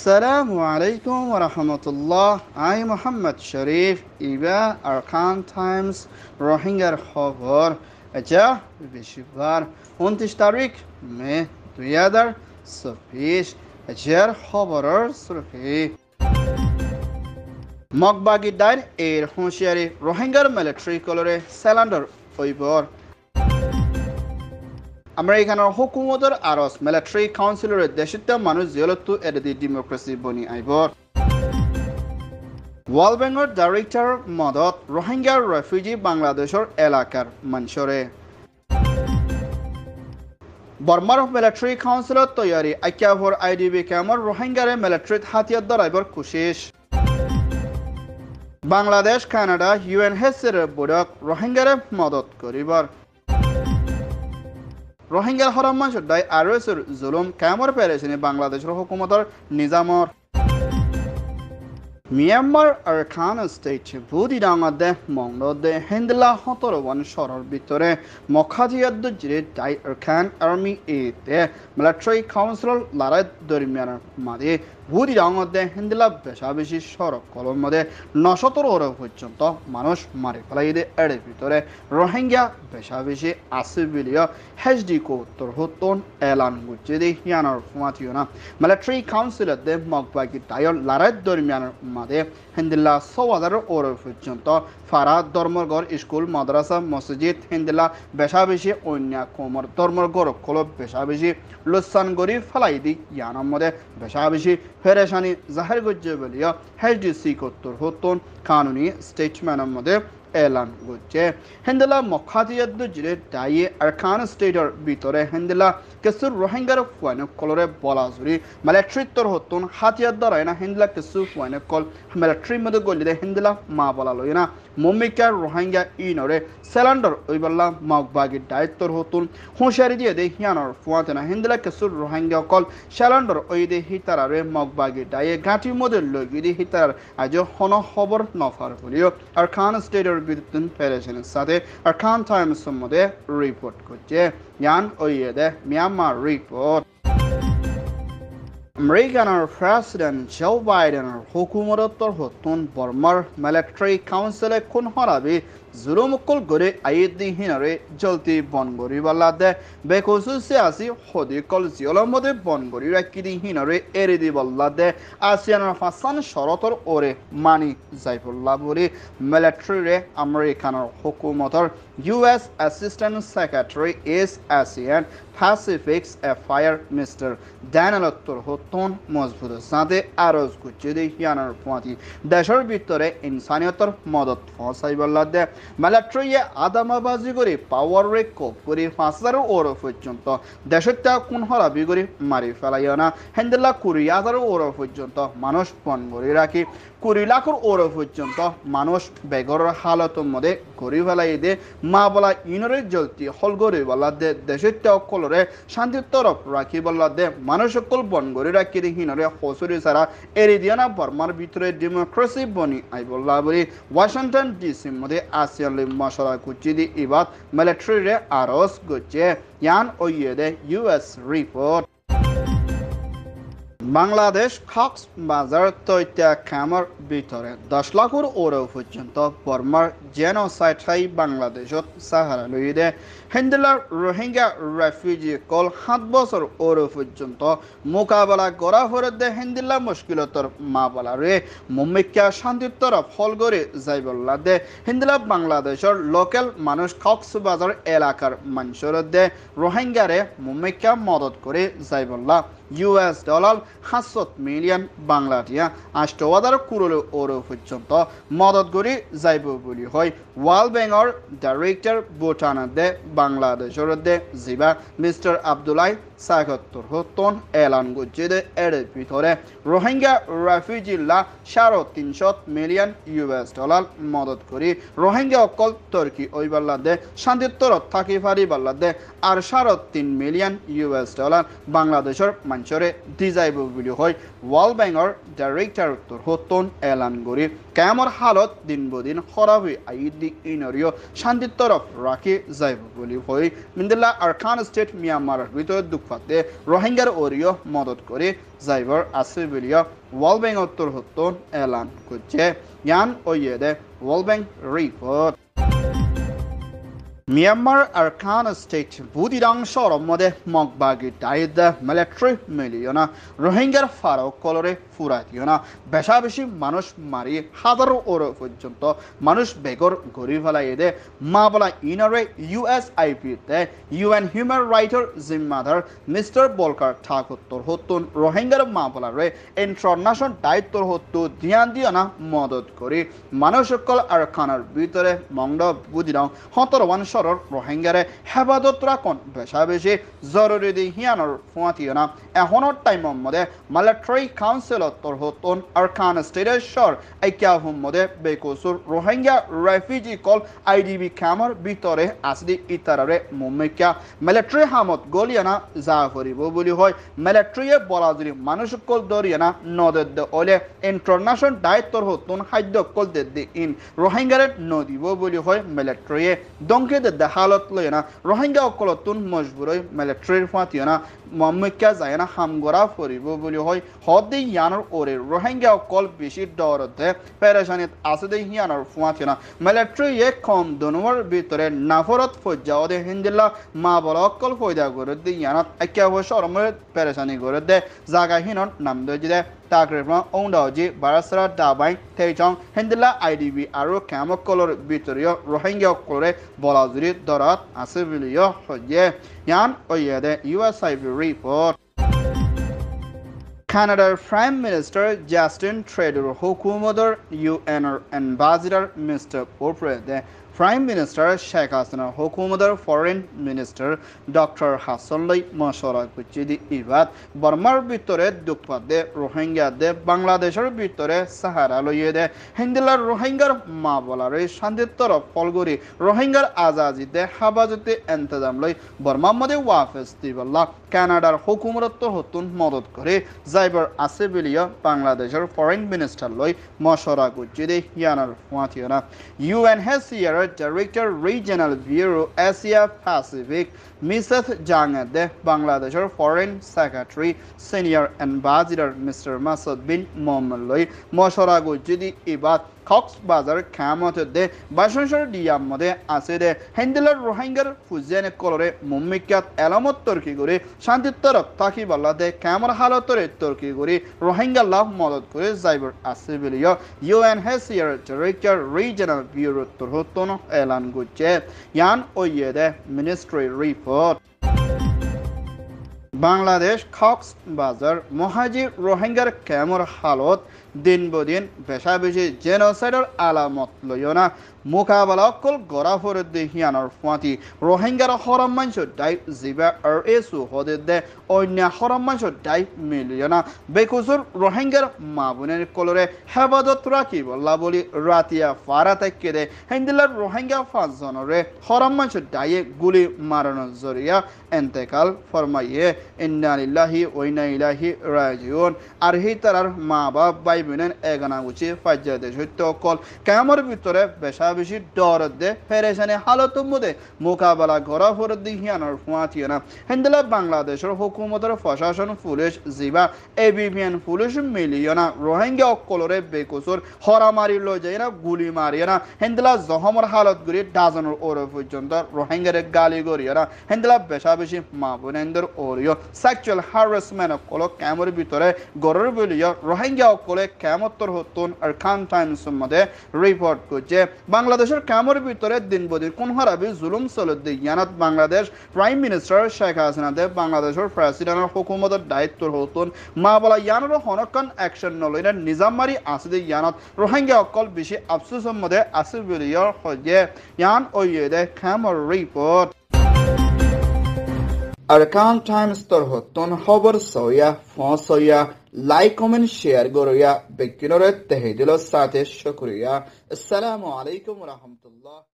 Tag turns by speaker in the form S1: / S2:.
S1: আসসালামু আলাইকুম ওয়া রাহমাতুল্লাহ। I Mohammad Sharif Iba Arkan Times রোহিঙ্গার খবর আচ্ছা বৃহস্পতিবার 29 তারিখ মে 2024 আজকের খবরের সুরখি মগবাগি ডাইন এর হুঁশিয়ারি রোহিঙ্গার মিলিটারি কলরে স্যালান্ডার ওইবর আমেরিকানৰ হুকুমতৰ আৰজ মিলিটাৰী কাউন্সিলৰে দেশত মানুহ জিয়লতো এডি ডেমক্ৰেসি বনি আইব ওয়ার্ল্ড বেংকৰ ডাইৰেক্টৰ মদত রোহিঙ্গাৰ ৰেফিউজি বাংলাদেশৰ এলাকাৰ মঞ্চৰে বর্মাৰ মিলিটাৰী কাউন্সিলত তৈয়াৰী আক্যাভৰ আইডিবি কেমৰ রোহিঙ্গাৰে মিলিটাৰীত হাতিয়াৰ দৰাইবৰ কোশিশ বাংলাদেশ কানাডা ইউএনএইচচিআৰ বড়ক রোহিঙ্গাৰে মদত কৰিবৰ রোহিঙ্গার হরম মানুষের আরএসের জুলুম কামর পেরেছেন বাংলাদেশের হুকুমতের নিজামর মিয়ানমার আরকান স্টেট বুদি ডাঙাদে মংলদে হিন্দলা 17 শহরের ভিতরে মখাজিয়াদ জিরে ডাই আরকান আর্মি এতে মিলিটারি কাউন্সিল লড়াই দরমিয়ানের মাঝে বুদি ডাঙাদে হিন্দলা বেশি সড়ক কলম মধ্যে 917 পর্যন্ত মানুষ মারি ফেলাইদে এর ভিতরে রোহিঙ্গা বেশি আছে বিলিয় হেচডি কোত্তর হতন এলান গুছে দি হিয়ানোর ফুয়াতিওনা মিলিটারি কাউন্সিলত দে মগবাগি ডায়ল লড়াই দরমিয়ানের মাঝে হিন্দলা 6000 পর্যন্ত ফারা ধর্মগড় স্কুল মাদ্রাসা মসজিদ হিন্দলা বেশি অন্য কোমর ধর্মগড় কলব বেশি লুসান গরি ফেলাইদি ইয়ানোর মধ্যে বেশি ফেরেশানি জাহির গুজে বলিয়া হেচডিসি কোত্তর হতন কানুনি স্টেটমেন্টের মধ্যে এলান করছে হিন্দলা মখাতিয়াদ জিরে ডাইয়ে আরকান স্টেটের ভিতরে হিন্দলা কিছু রোহিঙ্গার ফুয়ানো কলরে বলা জুড়ি মিলিটারিত্বর হতুন হাতিয়ার দ্বারাই না হিন্দলা কিছু ফুয়ানো কল মিলিটারির মধ্যে গলিদে হিন্দলা মা বলা লই না মম্মিকার রোহিঙ্গা ইনরে সেলান্ডার ওইবাল্লা মগবাগির দায়িত্বর হতুন হুঁশিয়ারি দিয়ে দে হিয়ানোর ফুয়াতে না হিন্দলা কিছু রোহিঙ্গা কল সেলান্ডার ওই দে হিতারারে মগবাগির ডাইয়ে গাঁটির মধ্যে লই গিয়ে হিতার আজ হন খবর নফার বলিও আরকান স্টেটের বিদ্যুৎ ফেডারেশনের সাথে আরকান টাইমসের মধ্যে রিপোর্ট করছে ইয়ান ওইদে মিয়ানমার রিপোর্ট আমেরিকানৰ প্ৰেচিডেণ্ট জো বাইডেনৰ হুকুমতৰ হতুন বৰ্মাৰ মিলিটাৰী কাউন্সিলে কোন হৰাবি জুলুমুকুল গড়ে আইদি হিনারে জলতি বনগরি বল্লাদে বেকসুসে আসি হদিকল জিয়লৰ মধ্যে বনগরি রাখিদি হিনারে এরিদি বল্লাদে আসিয়ানৰ ফাসান শরতর ওরে মানি যাইফুল্লাহ বলি মিলিটারিরে আমেরিকানৰ হুকুমতৰ US assistant secretary East Asian Pacifics affairs mister Daniel হতুন মজবুত সাথে আরজ গুচ্ছে দি হিয়ানোর ফুয়াতি দেশের ভিতরে ইনসানিয়তর মদত ফসাই বল্লাদে মিলিটারিয়ে আদামাবাজি করে পাওয়ার রেক করে 5000 পর্যন্ত দেশত কোন হরাবি করে মারি ফেলাইও না হেন্দলা 20,000 পর্যন্ত মানুষ পণ করে রাখি 20 লাখের পর্যন্ত মানুষ বেগর হালতের মধ্যে গড়ি ফেলাই দে মা বলা ইনরে জলতি হল গড়ি বলা দে দেশত কলরে শান্তির তরফ রাখি বলা দে মানুষ সকল বন গড়ি রাখি দে হিনরে হসুরি সারা এরি দিয়া না বর্মার ভিতরে ডেমোক্রেসি বনি আই বললা বলি ওয়াশিংটন ডিসির মধ্যে আসিয়ান মশলা কুচি দি ইবাদ মিলিটারিরে আরজ গচ্ছে ইয়ান ওইদে ইউএস রিপোর্ট বাংলাদেশ কক্সবাজার তৈত্যা খামর ভিতরে 10 লাখের পর্যন্ত বর্মার জেনোসাইড হাই বাংলাদেশত সাহারা লইদে হিন্দলার রোহিঙ্গা রেফিউজি কল 7 বছর পর্যন্ত মোকাবেলা করা হরদে হিন্দলা মুশকিলতর মা বলারে মুম্মিকা শান্তির তরফ হল করে যাইবল্লা দে হিন্দলা বাংলাদেশের লোকাল মানুষ কক্সবাজার এলাকার মানুষের রোহিঙ্গারে মুম্মিকা মদত করে যাইবল্লা US ডলার 700 মিলিয়ন বাংলাটিয়া 8,000 কোটি পর্যন্ত মদত করে যাইব বলি হয় ওয়ার্ল্ড ব্যাংকৰ ডাইরেক্টর ভুটানদে বাংলাদেশের দে জিবা মিস্টার আব্দুল্লাহ 77 হতন এলান গুছে দে এর ভিতরে রোহিঙ্গা রেফিউজিলা 350 মিলিয়ন US ডলার মদত করে রোহিঙ্গা অকল তুর্কি ওই বাল্লাদে শান্তির তরফ থাকি ফারি বাল্লাদে আর 3.5 মিলিয়ন US ডলার বাংলাদেশের মানুষরে দি যাইব বলি হয় ওয়ার্ল্ড ব্যাংকৰ ডাইরেক্টর হতন এলান করি কেমর হালত দিন বদিন খরাব হয়ে আইদি ইনরিও শান্তির তরফ রাখি যাইব বলি হয় মিন্দলা আরকান স্টেট মিয়ানমারের ভিতরে দুঃখ দুঃপাতে রোহিঙ্গার ওরিও মদত করে যাইবার আছে বলিয়া ওয়ার্ল্ড ব্যাংক উত্তর হত্তন এলান করছে ইয়ান ওয়েদে World Bank report Myanmar Arkan State Budidang Soromode Mogbagi Daida Military Milliona Rohingya Faro Colore Furationa Beshabishi Manush Mari Hadar Oro Fujunto Manush Begor Gorivala Ede Mabala Inare USIP UN Human Rights Zimmadar Mr. Bolkar Takutor Hotun Rohingya Mabala Re International Daitor Hotu Diana Modot Kori Manushkol Arkanar Bitore Mongdo Budidang Hotor one রোহিঙ্গারে হেফাজত রাখুন বেশি জরুরি দিহিয়ানোর ফুয়াতিয়না এখনোর টাইমের মধ্যে military council তরহতন Arkan স্টেটের শর আইকিয়াহুম মধ্যে বেকসুর Rohingya refugee call IDB ক্যাম্পের ভিতরে আসদি ইতারারে মুম্মিকা মিলিটারি হামত গলিয়ানা যা করিব বলি হয় মিলিটারিয়ে বলা যদি মানুষ কল দরিয়ানা নদে ওলে ইন্টারন্যাশনাল দায়িত্বর হতন খাদ্য কল দে ইন রোহিঙ্গারে নদিব বলি হয় মিলিটারিয়ে দংকে de halat lena rohingya okolotun mojburoi military fationa mummikya zayana hamgora foribo boli hoy hodde yanor ore rohingya okol beshi dorode pereshanit asade yanor fationa military ek kom donor bitore naforat fojjade hindilla ma bolokol foida gorode yanat akya ho shorme pereshani gorode zaga hinon namdojide Takrifna Ondaji Barasara Dabai Tejong Hindilla IDB Aro Kamakolor Bitorio Rohingya Kore Bolazuri Dorat Asivilio Hoye Yan Oyede USIP report Canada Prime Minister Justin Trudeau Hukumador UN Ambassador Mr. Popre Prime Minister Sheikh Hasina Hukumador Foreign Minister Dr. Hassanlai Mashara Kuchidi Ibat Burmar Bitore Dukpade Rohingya de Bangladeshar Bitore Sahara Loyede Hindila Rohingya Mabolare Shanditor Polguri Rohingya Azazi de Habazute Entadamloi Burma Mode Wa Festival Canada Hukumato Hotun Modot Kore Zyber Asibilia Bangladeshar Foreign Minister Loi Mashara Kuchidi Yanar Watiana UNHCR Director Regional Bureau Asia Pacific Mrs. Jang de Bangladeshar Foreign Secretary Senior Ambassador Mr. Masud bin Mohammed Moshorago Jidi Ibat Cox Bazar Kamot de Bashonshar Diamode Asede Hendelar Rohingya Fuziane Colore Mummikat Elamot Turkey Guri Shantitorok Taki Bala de Kamar Halotore Turkey Guri Rohingya Love Modot Kuri Zyber Asibilio UNHCR Director Regional Bureau Turhotono Elan Guche Yan Oyede Ministry Report Bangladesh Cox Bazar Mohajir Rohingya Kamar Halot দিন বদিন বেশাবেশি জেনোসাইডের আলামত লইনা মোকাবেলা call গড়াফরে দেহিয়ানোর ফাঁতি রোহিঙ্গার হরম মাংস die জিবা আর এসু হদে দে অন্য হরম মাংস die মিলিয়না বেকুসুর রোহিঙ্গার মাবুনের কলরে হেফাজত রাখি বল্লা বলি রাতিয়া ফারা থেকে দে হিন্দিলার রোহিঙ্গা ফাঁসজনরে হরম মাংস ডাইয়ে গুলি মারানোর জরিয়া এন্তেকাল ফরমাইয়ে ইন্না লিল্লাহি ওয়া ইন্না ইলাইহি রাজিউন আর হি তারার মা বাপ ভাই বোনের এগানা উচি ফাজ্জাদে সত্য কল কামর ভিতরে বেশাবেশি ডর দে পেরেশানি হালতের মধ্যে মোকাবেলা করা ফর দিহিয়ানোর ফুয়াতিয়না হিন্দিলা বাংলাদেশের হুকুমতের প্রশাসন পুলিশ জিবা এবিপিএন পুলিশ মিলিয়না রোহিঙ্গা অকলরে বেকুসুর হরামারি লই যায় না গুলি মারিয়ে না হিন্দিলা জহমর হালত গুলি ডাজনের ওরে পর্যন্ত রোহিঙ্গারে গালি গড়িয়ে না হিন্দিলা বেশাবেশি মা বোনেন্দ্র ওরিও সেক্সুয়াল হ্যারাসমেন্ট অকল কামর ভিতরে গড়ের বলিয়া রোহিঙ্গা অকলে কামতর হতুন আর খান টাইমস মধ্যে রিপোর্ট করছে বাংলাদেশের কামর ভিতরে দিনবদিন কোন হারাবি জুলুম চলতে ইয়ানাত বাংলাদেশ প্রাইম মিনিস্টার শেখ হাসিনা দে বাংলাদেশের প্রেসিডেন্টের হুকুমতের দায়িত্ব হতুন মা বলা ইয়ানোর হনকান অ্যাকশন নলইনা নিজামারি আসিদে ইয়ানাত রোহিঙ্গা অকল বেশি আফসোসের মধ্যে আসি বলিয়া হয়ে ইয়ান ওইদে কামর report Arkan Times tor hoton খবর সয়া ফসয়া লাইক কমেন্ট শেয়ার গরয়া বেকিনরে তেহেদিল সাথে শুকরিয়া আসসালামু আলাইকুম ওয়া রাহমাতুল্লাহ